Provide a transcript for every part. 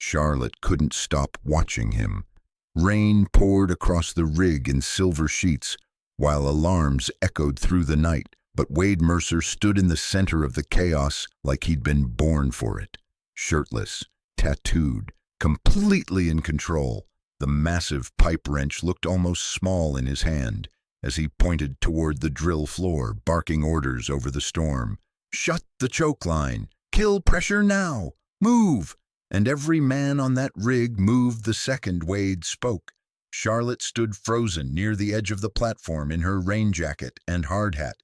Charlotte couldn't stop watching him. Rain poured across the rig in silver sheets, while alarms echoed through the night, but Wade Mercer stood in the center of the chaos like he'd been born for it. Shirtless, tattooed, completely in control, the massive pipe wrench looked almost small in his hand as he pointed toward the drill floor, barking orders over the storm. "Shut the choke line! Kill pressure now! Move!" And every man on that rig moved the second Wade spoke. Charlotte stood frozen near the edge of the platform in her rain jacket and hard hat,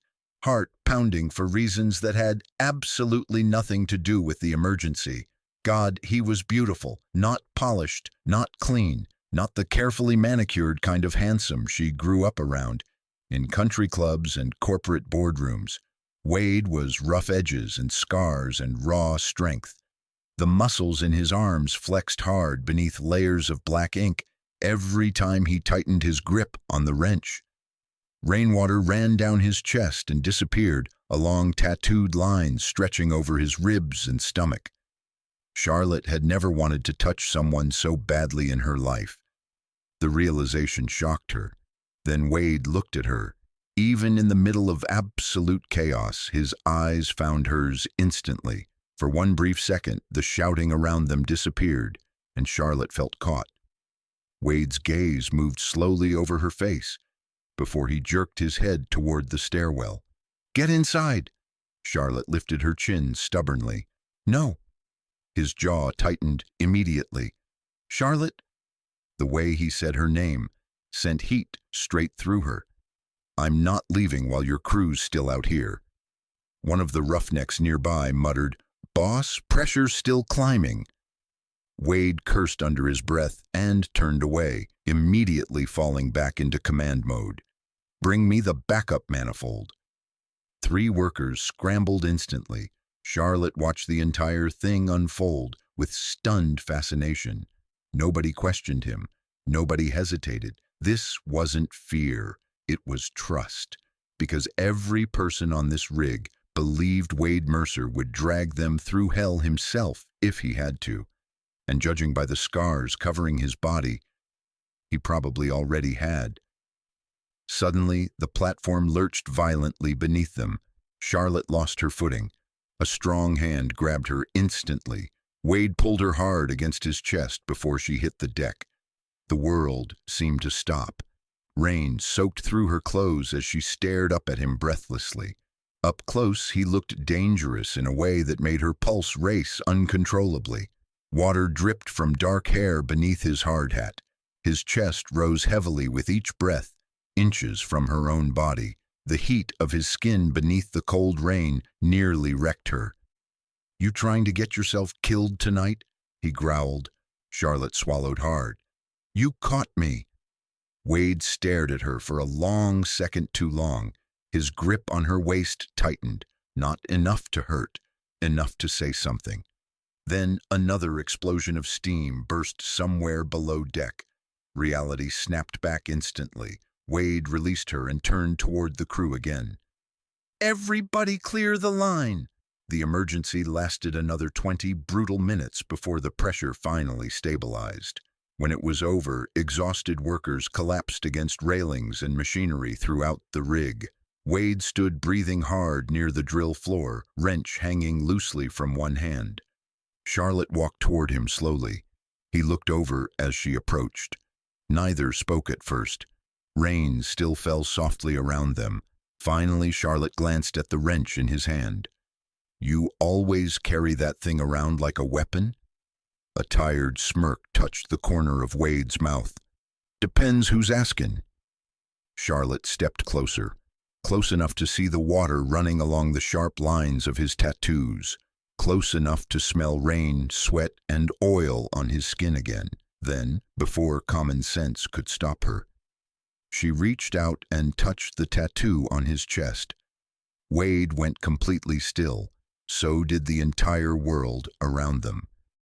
heart pounding for reasons that had absolutely nothing to do with the emergency. God, he was beautiful, not polished, not clean, not the carefully manicured kind of handsome she grew up around. In country clubs and corporate boardrooms, Wade was rough edges and scars and raw strength. The muscles in his arms flexed hard beneath layers of black ink every time he tightened his grip on the wrench. Rainwater ran down his chest and disappeared along tattooed lines stretching over his ribs and stomach. Charlotte had never wanted to touch someone so badly in her life. The realization shocked her. Then Wade looked at her. Even in the middle of absolute chaos, his eyes found hers instantly. For one brief second, the shouting around them disappeared, and Charlotte felt caught. Wade's gaze moved slowly over her face before he jerked his head toward the stairwell. "Get inside!" Charlotte lifted her chin stubbornly. "No." His jaw tightened immediately. "Charlotte?" The way he said her name sent heat straight through her. "I'm not leaving while your crew's still out here." One of the roughnecks nearby muttered, "Boss, pressure's still climbing." Wade cursed under his breath and turned away, immediately falling back into command mode. "Bring me the backup manifold." 3 workers scrambled instantly. Charlotte watched the entire thing unfold with stunned fascination. Nobody questioned him. Nobody hesitated. This wasn't fear. It was trust. Because every person on this rig believed Wade Mercer would drag them through hell himself if he had to. And judging by the scars covering his body, he probably already had. Suddenly, the platform lurched violently beneath them. Charlotte lost her footing. A strong hand grabbed her instantly. Wade pulled her hard against his chest before she hit the deck. The world seemed to stop. Rain soaked through her clothes as she stared up at him breathlessly. Up close, he looked dangerous in a way that made her pulse race uncontrollably. Water dripped from dark hair beneath his hard hat. His chest rose heavily with each breath, inches from her own body. The heat of his skin beneath the cold rain nearly wrecked her. "You trying to get yourself killed tonight?" he growled. Charlotte swallowed hard. "You caught me." Wade stared at her for a long second too long. His grip on her waist tightened, not enough to hurt, enough to say something. Then another explosion of steam burst somewhere below deck. Reality snapped back instantly. Wade released her and turned toward the crew again. "Everybody clear the line!" The emergency lasted another 20 brutal minutes before the pressure finally stabilized. When it was over, exhausted workers collapsed against railings and machinery throughout the rig. Wade stood breathing hard near the drill floor, wrench hanging loosely from one hand. Charlotte walked toward him slowly. He looked over as she approached. Neither spoke at first. Rain still fell softly around them. Finally, Charlotte glanced at the wrench in his hand. "You always carry that thing around like a weapon?" A tired smirk touched the corner of Wade's mouth. "Depends who's askin'." Charlotte stepped closer, close enough to see the water running along the sharp lines of his tattoos, close enough to smell rain, sweat, and oil on his skin again. Then, before common sense could stop her, she reached out and touched the tattoo on his chest. Wade went completely still. So did the entire world around them.